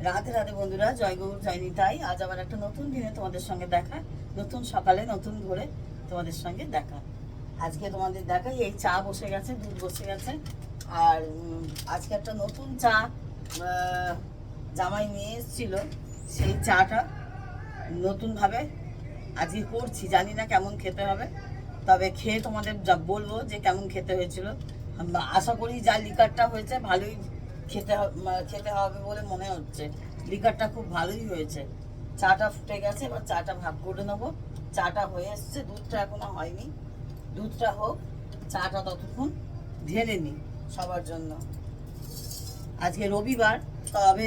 রাধে রাধে বন্ধুরা, জয় গৌর জয় নিতাই। আজ আবার একটা নতুন দিনে তোমাদের সঙ্গে দেখা, নতুন সকালে নতুন ভোরে তোমাদের সঙ্গে দেখা। আজকে তোমাদের দেখাই, এই চা বসে গেছে, দুধ বসে গেছে। আর আজকে একটা নতুন চা জামাই নিয়ে এসেছিল। সেই চাটা নতুনভাবে আজকে করছি, জানি না কেমন খেতে হবে, তবে খেয়ে তোমাদের যা বলবো যে কেমন খেতে হয়েছিল। আশা করি যা লিকারটা হয়েছে ভালোই খেতে হবে বলে মনে হচ্ছে। লিকারটা খুব ভালোই হয়েছে। চাটা ফুটে গেছে, এবার চাটা ভাগ করে নেবো। চাটা হয়ে এসছে, দুধটা এখনো হয়নি। দুধটা হোক, চাটা ততক্ষণ ঢেলে নিই সবার জন্য। আজকে রবিবার, তবে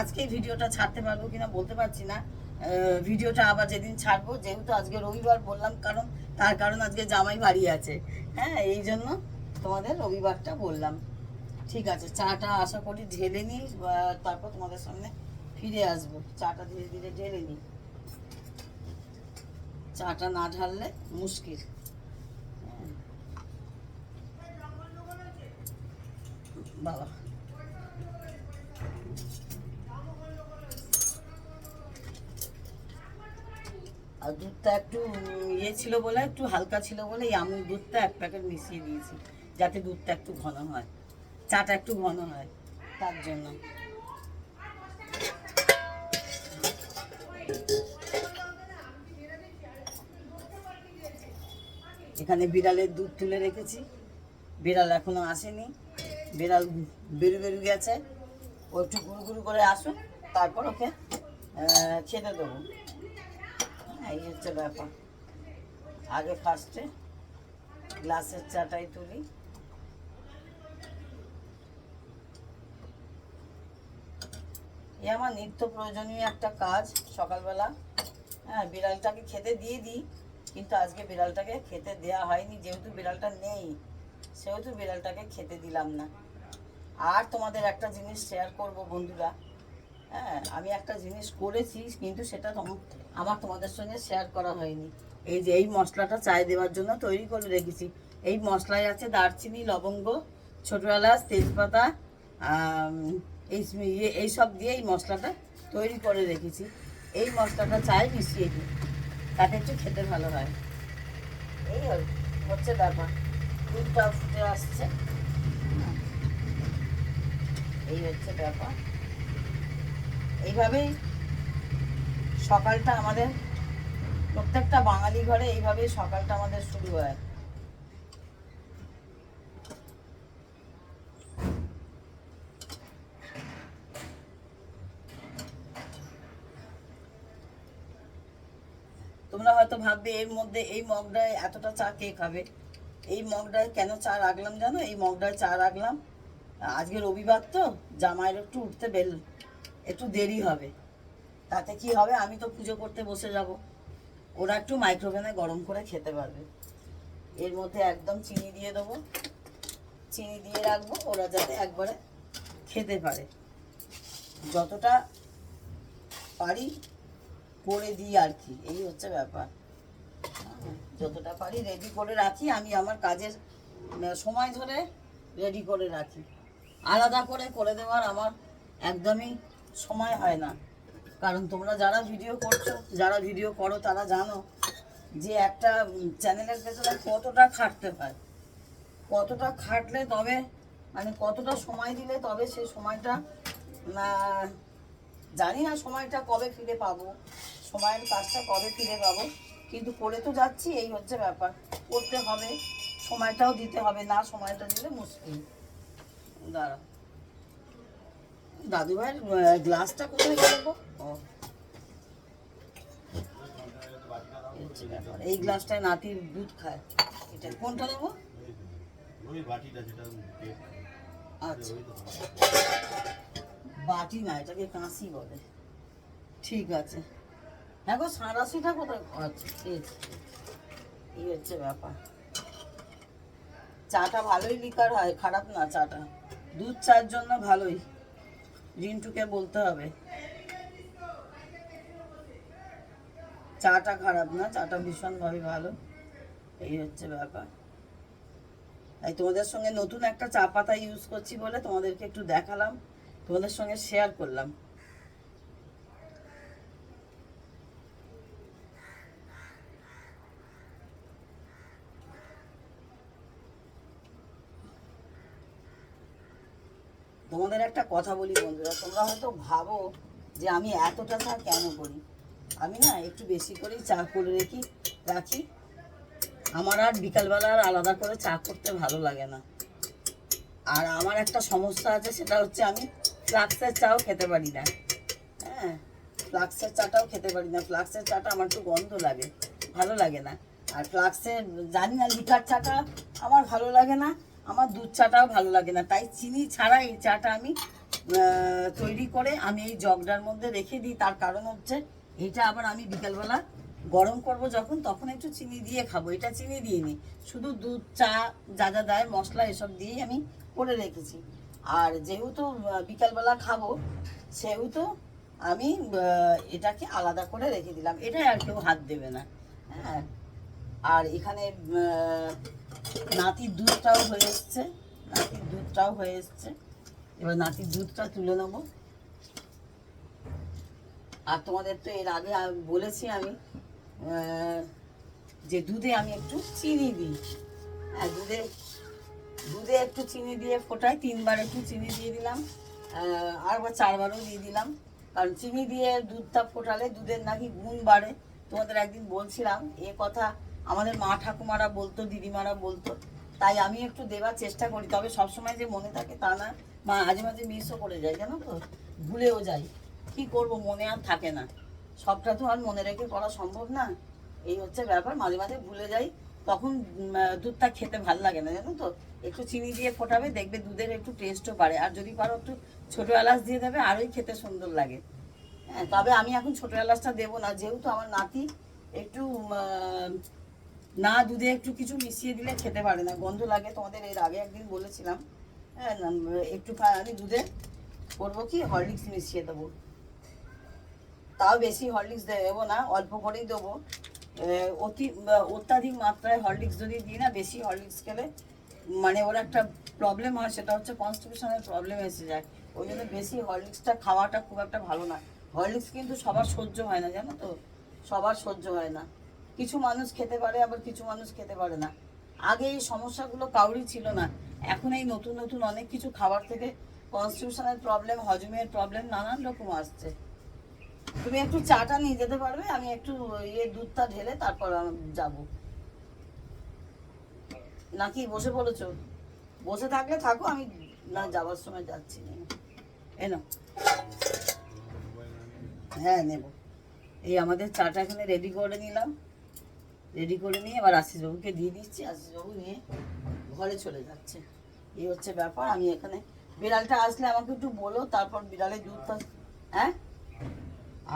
আজকেই ভিডিওটা ছাড়তে পারবো কিনা বলতে পারছি না। ভিডিওটা আবার যেদিন ছাড়বো, যেহেতু আজকে রবিবার বললাম, তার কারণ আজকে জামাই বাড়ি আছে। হ্যাঁ, এই জন্য তোমাদের রবিবারটা বললাম। ঠিক আছে, চাটা আশা করি ঢেলে নিই, তারপর তোমাদের সামনে ফিরে আসবো। চাটা ধীরে ধীরে ঢেলে নিই, চাটা না ঢাললে মুশকিল। বাবা, আর দুধটা একটু ইয়ে ছিল বলে, একটু হালকা ছিল বলে এই আমুল দুধটা এক প্যাকেট মিশিয়ে দিয়েছি, যাতে দুধটা একটু ঘন হয়, চাটা একটু ঘন হয়, তার জন্য। এখানে বিড়ালের দুধ তুলে রেখেছি, বিড়াল এখনো আসেনি। বিড়াল বেরু বেরু গেছে, ও একটু গুরু গুরু করে আসুন, তারপর ওকে খেতে দেবো। এই হচ্ছে ব্যাপার। আগে ফার্স্টে গ্লাসের চাটাই তুলি। এ আমার নিত্য প্রয়োজনীয় একটা কাজ সকালবেলা। হ্যাঁ, বিড়ালটাকে খেতে দিয়ে দিই, কিন্তু আজকে বিড়ালটাকে খেতে দেওয়া হয়নি, যেহেতু বিড়ালটা নেই সেহেতু বিড়ালটাকে খেতে দিলাম না। আর তোমাদের একটা জিনিস শেয়ার করব বন্ধুরা। হ্যাঁ, আমি একটা জিনিস করেছি, কিন্তু সেটা আমার তোমাদের সঙ্গে শেয়ার করা হয়নি। এই যে এই মশলাটা চায় দেওয়ার জন্য তৈরি করে রেখেছি। এই মশলায় আছে দারচিনি, লবঙ্গ, ছোটো এলাচ, তেজপাতা, এইসব দিয়ে এই মশলাটা তৈরি করে রেখেছি। এই মশলাটা চায় মিশিয়ে দিই, তাতে একটু খেতে ভালো হয়। এই হচ্ছে ব্যাপার। দুধটা ফুটে আসছে, এই হচ্ছে ব্যাপার। এইভাবেই সকালটা আমাদের, প্রত্যেকটা বাঙালি ঘরে এইভাবেই সকালটা আমাদের শুরু হয়। তোমরা হয়তো ভাববে এর মধ্যে এই মগডায় এতটা চা কে খাবে। এই মগডায় কেন চা রাখলাম জানো? এই মগডায় চা রাখলাম, আজকে রবিবার তো জামাইয়ের একটু উঠতে একটু দেরি হবে। তাতে কি হবে, আমি তো পুজো করতে বসে যাব, ওরা একটু মাইক্রোওভেনে গরম করে খেতে পারবে। এর মধ্যে একদম চিনি দিয়ে দেবো, চিনি দিয়ে রাখবো, ওরা যাতে একবারে খেতে পারে। যতটা পারি করে দিই আর কি, এই হচ্ছে ব্যাপার। যতটা পারি রেডি করে রাখি, আমি আমার কাজের সময় ধরে রেডি করে রাখি। আলাদা করে করে দেওয়ার আমার একদমই সময় হয় না। কারণ তোমরা যারা ভিডিও করছো, যারা ভিডিও করো, তারা জানো যে একটা চ্যানেলের পেছনে কতটা খাটতে হয়, কতটা খাটলে তবে, মানে কতটা সময় দিলে তবে সেই সময়টা, জানি না সময়টা কবে ফিরে পাবো, সময়ের কাজটা কবে ফিরে পাবো, কিন্তু করে তো যাচ্ছি। এই হচ্ছে ব্যাপার, করতে হবে, সময়টাও দিতে হবে, না সময়টা দিলে মুশকিল। দাঁড়া, দাদু ভাইয়ের গ্লাসটা কোথায় গেল গো? ও, এই গ্লাসটায় নাতির দুধ খায়, এটা কোনটা দেবো? আচ্ছা, বাটি না, এটাকে কাঁচি বলে। ঠিক আছে। হ্যাঁ গো, সাঁড়াশিটা কোথায়? আচ্ছা, ঠিক আছে। এই হচ্ছে ব্যাপার। চাটা ভালোই লিকার হয়, খারাপ না চাটা, দুধ চার জন্য ভালোই। রিন্টুকে বলতে হবে, চাটা খারাপ না, চাটা ভীষণভাবে ভালো। এই হচ্ছে ব্যাপার। তাই তোমাদের সঙ্গে নতুন একটা চা পাতা ইউজ করছি বলে তোমাদেরকে একটু দেখালাম, তোমাদের সঙ্গে শেয়ার করলাম। একটা কথা বলি বন্ধুরা, তোমরা হয়তো ভাবো যে আমি এতটা চা কেন করি। আমি না একটু বেশি করেই চা করে রাখি। আমার আর বিকালবেলা আর আলাদা করে চা করতে ভালো লাগে না। আর আমার একটা সমস্যা আছে, সেটা হচ্ছে আমি ফ্লাক্সের চাও খেতে পারি না। হ্যাঁ, ফ্লাক্সের চাটাও খেতে পারি না। ফ্লাক্সের চাটা আমার একটু গন্ধ লাগে, ভালো লাগে না। আর ফ্লাক্সের জানি না, লিকার চাটা আমার ভালো লাগে না, আমার দুধ চাটাও ভালো লাগে না। তাই চিনি ছাড়া এই চাটা আমি তৈরি করে আমি এই জগটার মধ্যে রেখে দিই। তার কারণ হচ্ছে এইটা আবার আমি বিকালবেলা গরম করব যখন, তখন একটু চিনি দিয়ে খাবো। এটা চিনি দিইনি, শুধু দুধ, চা, যা যা দেয় মশলা এসব দিয়েই আমি করে রেখেছি। আর যেহেতু বিকালবেলা খাবো, সেহেতু আমি এটাকে আলাদা করে রেখে দিলাম। এটাই আর কেউ হাত দেবে না। হ্যাঁ, আর এখানে নাতির দুধটাও হয়ে এসছে। এবার নাতির দুধটা তুলে নেবো। আর তোমাদের তো এর আগে বলেছি আমি যে দুধে আমি একটু চিনি দিই। হ্যাঁ, দুধে একটু চিনি দিয়ে ফোটাই। 3বার একটু চিনি দিয়ে দিলাম, আর 4বারও দিয়ে দিলাম। কারণ চিনি দিয়ে দুধটা ফোটালে দুধের নাকি গুণ বাড়ে। তোমাদের একদিন বলছিলাম এ কথা, আমাদের মা ঠাকুমারা বলতো, দিদিমারা বলতো। তাই আমি একটু দেওয়ার চেষ্টা করি। তবে সবসময় যে মনে থাকে তা না, মাঝে মাঝে মিসও করে যায়, জানো তো, ভুলেও যাই। কি করব, মনে আর থাকে না। সবটা তো আর মনে রেখে করা সম্ভব না। এই হচ্ছে ব্যাপার, মাঝে মাঝে ভুলে যাই। তখন দুধটা খেতে ভাল লাগে না, জানো তো। একটু চিনি দিয়ে ফোটাবে, দেখবে দুধের একটু টেস্টও বাড়ে। আর যদি পারো একটু ছোটো এলাচ দিয়ে দেবে, আরোই খেতে সুন্দর লাগে। হ্যাঁ, তবে আমি এখন ছোটো এলাচটা দেবো না, যেহেতু আমার নাতি একটু না দুধে একটু কিছু মিশিয়ে দিলে খেতে পারে না, গন্ধ লাগে। তোমাদের এর আগে একদিন বলেছিলাম। হ্যাঁ, একটু আমি দুধে করবো কি, হরলিক্স মিশিয়ে দেবো। তাও বেশি হরলিক্স দেবো না, অল্প করেই দেবো। অত্যাধিক মাত্রায় হরলিক্স যদি দিই না, বেশি হরলিক্স খেলে মানে ওর একটা প্রবলেম হয়, সেটা হচ্ছে কনস্টিপেশনের প্রবলেম এসে যায়। ওই জন্য বেশি হরলিক্সটা খাওয়াটা খুব একটা ভালো না। হরলিক্স কিন্তু সবার সহ্য হয় না, জানো তো, সবার সহ্য হয় না। কিছু মানুষ খেতে পারে, আবার কিছু মানুষ খেতে পারে না। আগে এই সমস্যাগুলো কাউরই ছিল না। এখন এই নতুন নতুন অনেক কিছু খাবার থেকে কনস্টিপেশনের প্রবলেম, হজমের প্রবলেম নানান রকম আসছে। তুমি একটু চাটা নিয়ে যেতে পারবে? আমি একটু দুধটা ঢেলে তারপর যাব। নাকি বসে পড়েছো? বসে থাকলে থাকো, আমি না যাওয়ার সময় যাচ্ছি। এনো, হ্যাঁ নেব। এই আমাদের চাটা এখানে রেডি করে নিলাম। রেডি করে নিয়ে এবার আশিসবাবুকে দিয়ে দিচ্ছি। আশিসবাবু নিয়ে ঘরে চলে যাচ্ছে। এই হচ্ছে ব্যাপার। আমি এখানে, বিড়ালটা আসলে আমাকে একটু বলো, তারপর বিড়ালের দুধটা, হ্যাঁ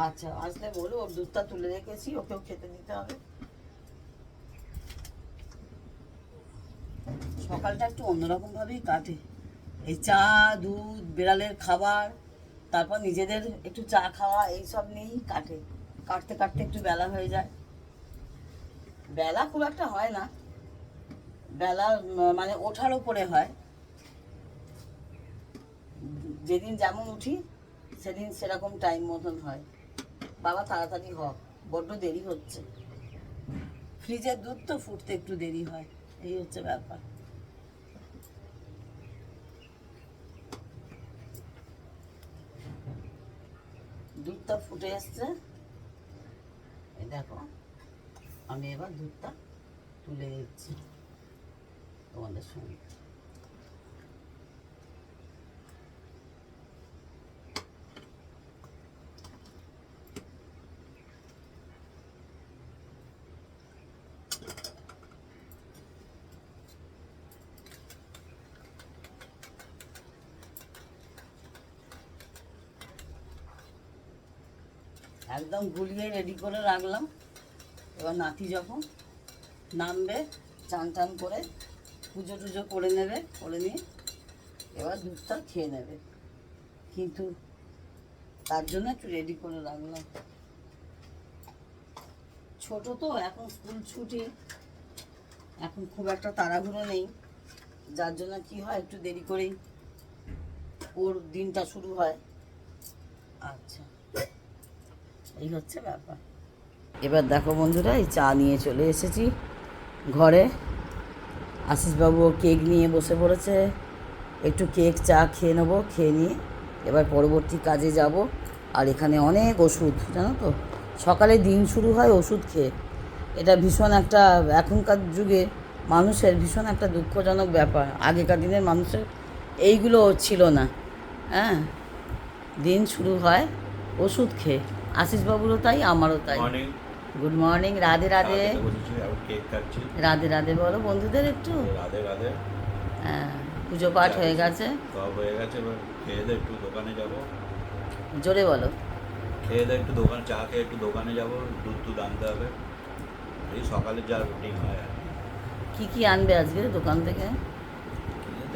আচ্ছা আসলে বলো। ওর দুধটা তুলে রেখেছি, ওকেও খেতে দিতে হবে। সকালটা একটু অন্যরকম ভাবেই কাটে। এই চা, দুধ, বিড়ালের খাবার, তারপর নিজেদের একটু চা খাওয়া, এইসব নিয়েই কাটে। কাটতে কাটতে একটু বেলা হয়ে যায়। বেলা খুব একটা হয় না, বেলা মানে ওঠার উপরে হয়। যেদিন যেমন উঠি সেদিন সেরকম টাইম মতন হয়। বাবা তাড়াতাড়ি হোক, বড্ড দেরি হচ্ছে। ফ্রিজের দুধ তো, ফুটতে একটু দেরি হয়। এই হচ্ছে ব্যাপার। দুধটা ফুটে এসছে, এই দেখো। আমি এবার দুধটা তুলে দিচ্ছি তোমাদের সঙ্গে। একদম গুলিয়ে রেডি করে রাখলাম। এবার নাতি যখন নামবে, চান টান করে পুজো টুজো করে নেবে, করে নিয়ে এবার দুধটা খেয়ে নেবে। কিন্তু তার জন্য একটু রেডি করে রাখলাম। ছোট তো, এখন স্কুল ছুটি, এখন খুব একটা তাড়াহুড়ো নেই। যার জন্য কি হয়, একটু দেরি করেই ওর দিনটা শুরু হয়। আচ্ছা, এই হচ্ছে ব্যাপার। এবার দেখো বন্ধুরা, এই চা নিয়ে চলে এসেছি ঘরে। আশিসবাবু কেক নিয়ে বসে পড়েছে। একটু কেক চা খেয়ে নেবো, খেয়ে নিয়ে এবার পরবর্তী কাজে যাব। আর এখানে অনেক ওষুধ, জানো তো, সকালে দিন শুরু হয় ওষুধ খেয়ে। এটা ভীষণ একটা এখনকার যুগে মানুষের ভীষণ একটা দুঃখজনক ব্যাপার। আগেকার দিনের মানুষের এইগুলো ছিল না। হ্যাঁ, দিন শুরু হয় ওষুধ খেয়ে। আশিসবাবুরও তাই, আমারও তাই। Good morning, Radhe Radhe. রাধে রাধে বলো বন্ধুদের একটু। রাধে রাধে। হ্যাঁ, পুজো পাঠ হয়ে গেছে, সব হয়ে গেছে, এবার খেয়ে দিয়ে একটু দোকানে যাব। জোরে বলো। খেয়ে দিয়ে একটু দোকান চা খেয়ে একটু দোকানে যাব, দুধ আনতে হবে। এই সকালে যা রুটিন হয় আর কি কি আনবে আজকে দোকান থেকে?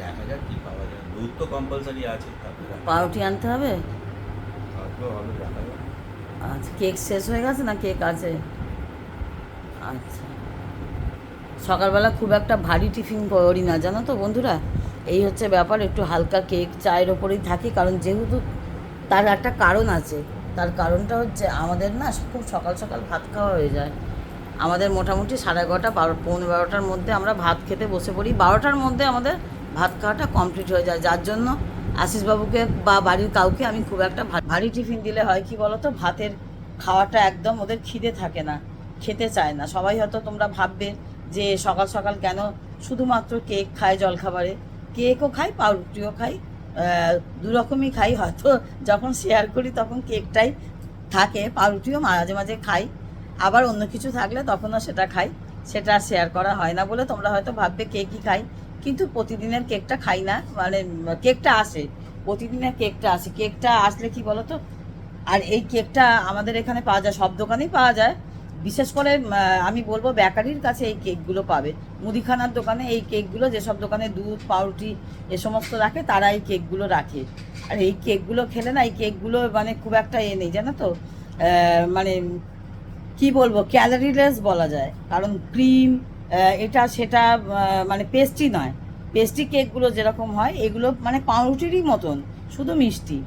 দেখা যাক কি পাওয়া যায়। দুধ তো কম্পালসারি আছে, তারপরে পাউরুটি আনতে হবে। তারপর হলো দেখা যাক। আচ্ছা, কেক শেষ হয়ে গেছে না কেক আছে? আচ্ছা, সকালবেলা খুব একটা ভারী টিফিন করি না, জানো তো বন্ধুরা। এই হচ্ছে ব্যাপার, একটু হালকা কেক চায়ের ওপরেই থাকি। কারণ যেহেতু তার একটা কারণ আছে, তার কারণটা হচ্ছে আমাদের না খুব সকাল সকাল ভাত খাওয়া হয়ে যায়। আমাদের মোটামুটি 11:30 পৌনে 12টার মধ্যে আমরা ভাত খেতে বসে পড়ি। 12টার মধ্যে আমাদের ভাত খাওয়াটা কমপ্লিট হয়ে যায়, যার জন্য আশিসবাবুকে বা বাড়ির কাউকে আমি খুব একটা ভারী টিফিন দিলে হয় কি বলো তো, ভাতের খাওয়াটা একদম ওদের খিদে থাকে না, খেতে চায় না। সবাই হয়তো তোমরা ভাববে যে সকাল সকাল কেন শুধুমাত্র কেক খায় জলখাবারে। কেকও খাই, পাউরুটিও খাই, দু রকমই খাই। হয়তো যখন শেয়ার করি তখন কেকটাই থাকে, পাউরুটিও মাঝে মাঝে খাই। আবার অন্য কিছু থাকলে তখনও সেটা খাই, সেটা শেয়ার করা হয় না বলে তোমরা হয়তো ভাববে কেকই খাই। কিন্তু প্রতিদিনের কেকটা খাই না, মানে কেকটা আসে, প্রতিদিনের কেকটা আসে। কেকটা আসলে কি বলো তো, আর এই কেকটা আমাদের এখানে পাওয়া যায়, সব দোকানেই পাওয়া যায়। বিশেষ করে আমি বলবো বেকারির কাছে এই কেকগুলো পাবে। মুদিখানার দোকানে এই কেকগুলো, যেসব দোকানে দুধ পাউরুটি এ সমস্ত রাখে তারা এই কেকগুলো রাখে। আর এই কেকগুলো খেলে না, এই কেকগুলো মানে খুব একটা নেই, জানো তো, মানে কি বলবো, ক্যালোরিলেস বলা যায়। কারণ ক্রিম এটা সেটা মানে পেস্ট্রি নয়। পেস্ট্রি কেকগুলো যেরকম হয় এগুলো মানে পাউরুটিরই মতন, শুধু মিষ্টি।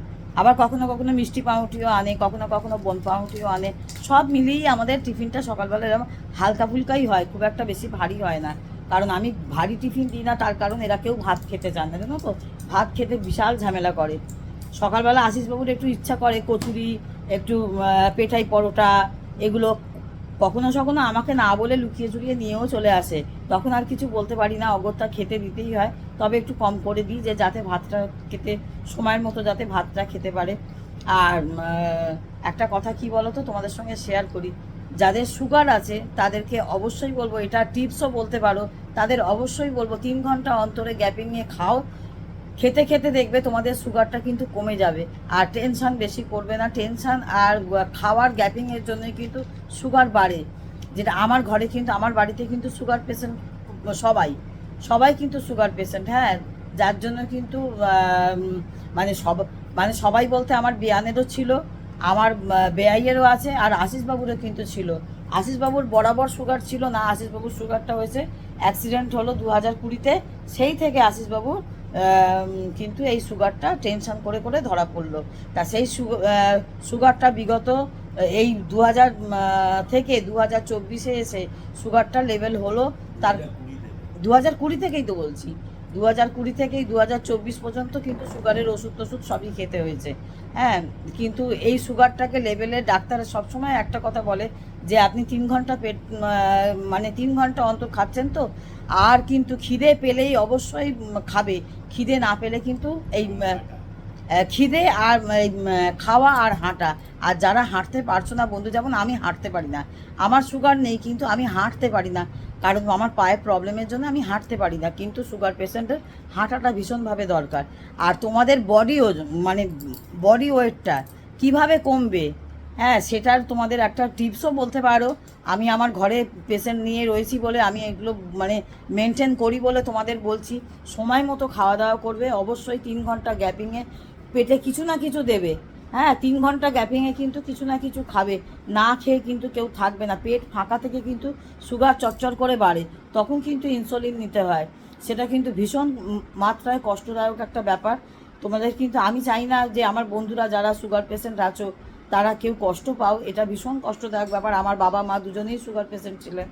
আবার কখনো কখনো মিষ্টি পাউরুটিও আনে, কখনো কখনো বন পাউরুটিও আনে। সব মিলিয়েই আমাদের টিফিনটা সকালবেলা এরকম হালকা ফুলকাই হয়, খুব একটা বেশি ভারী হয় না। কারণ আমি ভারী টিফিন দিই না, তার কারণ এরা কেউ ভাত খেতে চান না, জানো তো। ভাত খেতে বিশাল ঝামেলা করে। সকালবেলা আশিসবাবুর একটু ইচ্ছা করে কচুরি, একটু পেটাই পরোটা, এগুলো কখনো কখনো আমাকে না বলে লুকিয়ে চুরিয়ে নিয়েও চলে আসে। তখন আর কিছু বলতে পারি না, অগত্যা খেতে দিতেই হয়। তবে একটু কম করে দিই, যে যাতে ভাতটা খেতে সময়ের মতো যাতে ভাতটা খেতে পারে। আর একটা কথা কি বলো তো, তোমাদের সঙ্গে শেয়ার করি। যাদের সুগার আছে তাদেরকে অবশ্যই বলবো, এটা টিপসও বলতে পারো, তাদের অবশ্যই বলবো 3 ঘন্টা অন্তরে গ্যাপিং নিয়ে খাও। খেতে খেতে দেখবে তোমাদের সুগারটা কিন্তু কমে যাবে। আর টেনশান বেশি করবে না। টেনশান আর খাওয়ার গ্যাপিংয়ের জন্যই কিন্তু সুগার বাড়ে। যেটা আমার ঘরে কিন্তু, আমার বাড়িতে কিন্তু সুগার পেশেন্ট সবাই, সবাই কিন্তু সুগার পেশেন্ট। হ্যাঁ, যার জন্য কিন্তু মানে মানে সবাই বলতে আমার বেয়ানেরও ছিল, আমার বেয়াইয়েরও আছে, আর আশিসবাবুরও কিন্তু ছিল। আশিসবাবুর বরাবর সুগার ছিল না, আশিসবাবুর সুগারটা হয়েছে অ্যাক্সিডেন্ট হলো 2020-তে। সেই থেকে আশিসবাবুর কিন্তু এই সুগারটা টেনশন করে করে ধরা পড়লো। তা সেই সুগারটা বিগত এই 2000 থেকে 2024-এ এসে সুগারটা লেভেল হলো তার 2020 থেকেই তো বলছি, 2020 থেকেই 2024 পর্যন্ত কিন্তু সুগারের ওষুধ টষুধ সবই খেতে হয়েছে। হ্যাঁ, কিন্তু এই সুগারটাকে লেভেলে ডাক্তার সবসময় একটা কথা বলে যে আপনি 3 ঘন্টা পেট মানে 3 ঘন্টা অন্তর খাচ্ছেন তো। আর কিন্তু খিদে পেলেই অবশ্যই খাবে, খিদে না পেলে কিন্তু এই খিদে আর খাওয়া আর হাঁটা। আর যারা হাঁটতে পারছো না বন্ধু, যেমন আমি হাঁটতে পারি না, আমার সুগার নেই কিন্তু আমি হাঁটতে পারি না, কারণ আমার পায়ের প্রবলেমের জন্য আমি হাঁটতে পারি না। কিন্তু সুগার পেশেন্টের হাঁটাটা ভীষণভাবে দরকার। আর তোমাদের বডি ওজন মানে বডি ওয়েটটা কীভাবে কমবে, হ্যাঁ, সেটার তোমাদের একটা টিপসও বলতে পারো। আমি আমার ঘরে পেশেন্ট নিয়ে রয়েছি বলে আমি এগুলো মানে মেনটেন করি বলে তোমাদের বলছি। সময় মতো খাওয়া দাওয়া করবে, অবশ্যই 3 ঘন্টা গ্যাপিংয়ে পেটে কিছু না কিছু দেবে। হ্যাঁ, 3 ঘন্টা গ্যাপিংয়ে কিন্তু কিছু না কিছু খাবে, না খেয়ে কিন্তু কেউ থাকবে না। পেট ফাঁকা থেকে কিন্তু সুগার চচ্চর করে বাড়ে, তখন কিন্তু ইনসুলিন নিতে হয়। সেটা কিন্তু ভীষণ মাত্রায় কষ্টদায়ক একটা ব্যাপার। তোমাদের কিন্তু আমি চাই না যে আমার বন্ধুরা যারা সুগার পেশেন্ট আছো তারা কেউ কষ্ট পাও, এটা ভীষণ কষ্টদায়ক ব্যাপার। আমার বাবা মা দুজনেই সুগার পেশেন্ট ছিলেন,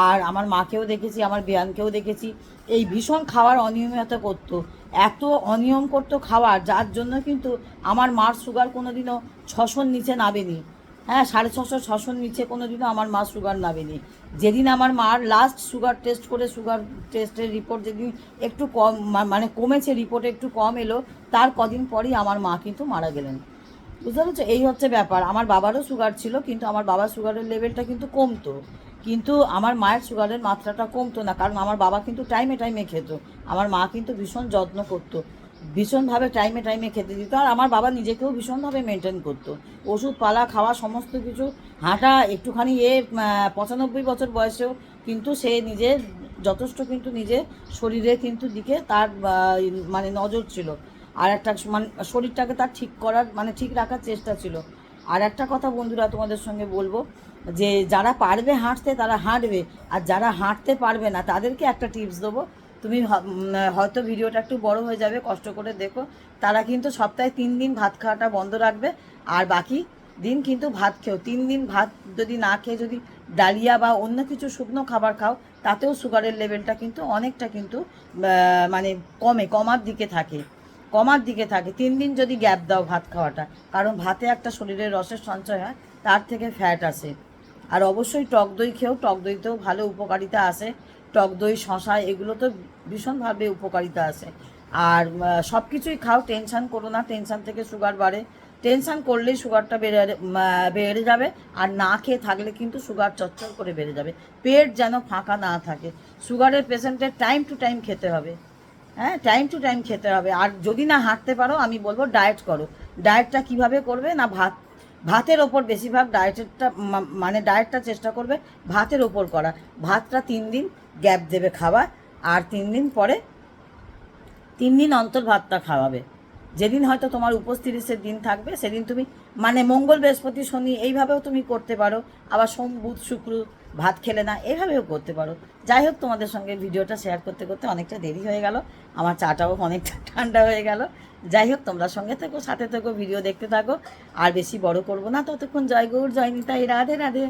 আর আমার মাকেও দেখেছি, আমার বেয়ানকেও দেখেছি, এই ভীষণ খাওয়ার অনিয়মিততা করতো। এত অনিয়ম করতো খাওয়ার, যার জন্য কিন্তু আমার মার সুগার কোনো দিনও 600-র নিচে নামেনি। হ্যাঁ, 650-600-র নিচে কোনো দিনও আমার মার সুগার নামেনি। যেদিন আমার মার লাস্ট সুগার টেস্ট করে, সুগার টেস্টের রিপোর্ট যেদিন একটু কম মানে কমেছে, রিপোর্টে একটু কম এলো, তার কদিন পরই আমার মা কিন্তু মারা গেলেন। বুঝতে পারছো? এই হচ্ছে ব্যাপার। আমার বাবারও সুগার ছিল, কিন্তু আমার বাবার সুগারের লেভেলটা কিন্তু কমতো, কিন্তু আমার মায়ের সুগারের মাত্রাটা কমতো না, কারণ আমার বাবা কিন্তু টাইমে টাইমে খেত। আমার মা কিন্তু ভীষণ যত্ন করতো, ভীষণভাবে টাইমে টাইমে খেতে দিত। আর আমার বাবা নিজেকেও ভীষণভাবে মেনটেন করতো, ওষুধপালা খাওয়া সমস্ত কিছু, হাঁটা একটুখানি 95 বছর বয়সেও কিন্তু সে নিজে যথেষ্ট কিন্তু নিজে শরীরে কিন্তু দিকে তার মানে নজর ছিল। আর একটা মানে শরীরটাকে তার ঠিক করার মানে ঠিক রাখার চেষ্টা ছিল। আর একটা কথা বন্ধুরা তোমাদের সঙ্গে বলবো, যে যারা পারবে হাঁটতে তারা হাঁটবে, আর যারা হাঁটতে পারবে না তাদেরকে একটা টিপস দেবো। তুমি হয়তো ভিডিওটা একটু বড় হয়ে যাবে, কষ্ট করে দেখো। তারা কিন্তু সপ্তাহে 3 দিন ভাত খাওয়াটা বন্ধ রাখবে, আর বাকি দিন কিন্তু ভাত খেও। 3 দিন ভাত যদি না খেয়ে যদি ডালিয়া বা অন্য কিছু শুকনো খাবার খাও, তাতেও সুগারের লেভেলটা কিন্তু অনেকটা কিন্তু মানে কমার দিকে থাকে, 3 দিন যদি গ্যাপ দাও ভাত খাওয়াটা, কারণ ভাতে একটা শরীরের রসের সঞ্চয় হয়, তার থেকে ফ্যাট আসে। আর অবশ্যই টক দই খেও, টক দইতেও ভালো উপকারিতা আসে, টক দই শশা এগুলো তো ভীষণভাবে উপকারিতা আসে। আর সব কিছুই খাও, টেনশান করো না, টেনশান থেকে সুগার বাড়ে, টেনশান করলেই সুগারটা বেড়ে যাবে। আর না খেয়ে থাকলে কিন্তু সুগার চচ্চর করে বেড়ে যাবে, পেট যেন ফাঁকা না থাকে। সুগারের পেশেন্টের টাইম টু টাইম খেতে হবে, হ্যাঁ, টাইম টু টাইম খেতে হবে। আর যদি না হাঁটতে পারো, আমি বলবো ডায়েট করো। ডায়েটটা কিভাবে করবে না, ভাতের ওপর বেশিরভাগ ডায়েটেরটা মানে ডায়েটটা চেষ্টা করবে ভাতের ওপর করা। ভাতটা 3 দিন গ্যাপ দেবে খাওয়া, আর 3 দিন অন্তর ভাতটা খাওয়াবে। যেদিন হয়তো তোমার উপোস 30-এর দিন থাকবে, সেদিন তুমি মানে মঙ্গল বৃহস্পতি শনি এইভাবেও তুমি করতে পারো। আবার সোম বুধ শুক্র ভাত খেলে না, এভাবেও করতে পারো। যাই হোক, তোমাদের সঙ্গে ভিডিওটা শেয়ার করতে করতে অনেকটা দেরি হয়ে গেল, আমার চাটাও অনেকটা ঠান্ডা হয়ে গেল। যাই হোক, তোমরা সঙ্গে থেকো, সাথে থেকো, ভিডিও দেখতে থাকো। আর বেশি বড় করবো না, ততক্ষণ জয় গৌর, জয় নিতাই, রাধে রাধে।